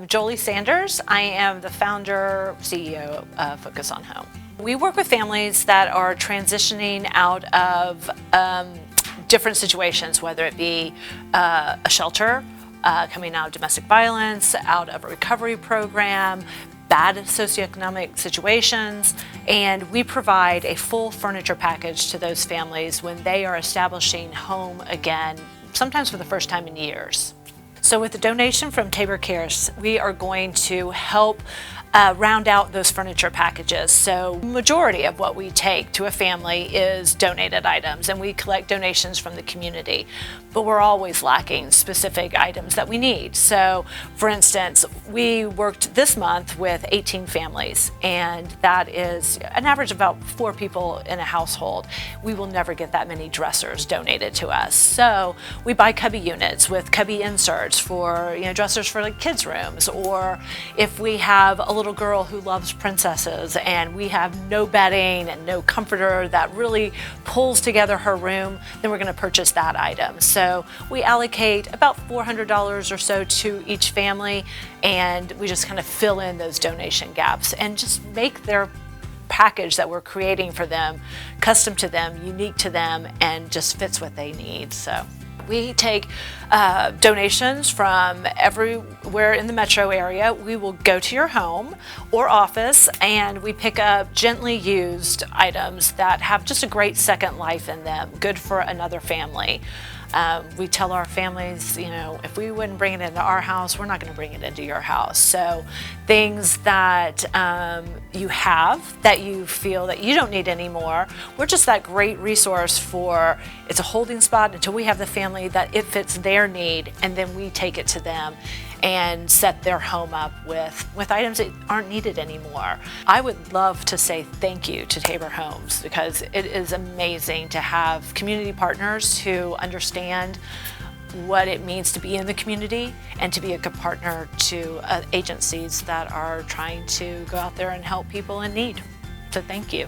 I'm Jolie Sanders. I am the founder, CEO of Focus on Home. We work with families that are transitioning out of different situations, whether it be a shelter, coming out of domestic violence, out of a recovery program, bad socioeconomic situations, and we provide a full furniture package to those families when they are establishing home again, sometimes for the first time in years. So with the donation from Tabor Cares, we are going to help round out those furniture packages. So majority of what we take to a family is donated items, and we collect donations from the community. But we're always lacking specific items that we need. So for instance, we worked this month with 18 families, and that is an average of about 4 people in a household. We will never get that many dressers donated to us. So we buy cubby units with cubby inserts for, dressers for like kids' rooms, or if we have a little girl who loves princesses and we have no bedding and no comforter that really pulls together her room, then we're going to purchase that item. So we allocate about $400 or so to each family, and we just kind of fill in those donation gaps and just make their package that we're creating for them custom to them, unique to them, and just fits what they need. So we take donations from everywhere in the metro area. We will go to your home or office, and we pick up gently used items that have just a great second life in them, good for another family. We tell our families, if we wouldn't bring it into our house, we're not going to bring it into your house. So things that you have that you feel that you don't need anymore, we're just that great resource for, it's a holding spot until we have the family that it fits their need, and then we take it to them and set their home up with items that aren't needed anymore. I would love to say thank you to Tabor Homes, because it is amazing to have community partners who understand what it means to be in the community and to be a good partner to agencies that are trying to go out there and help people in need. So thank you.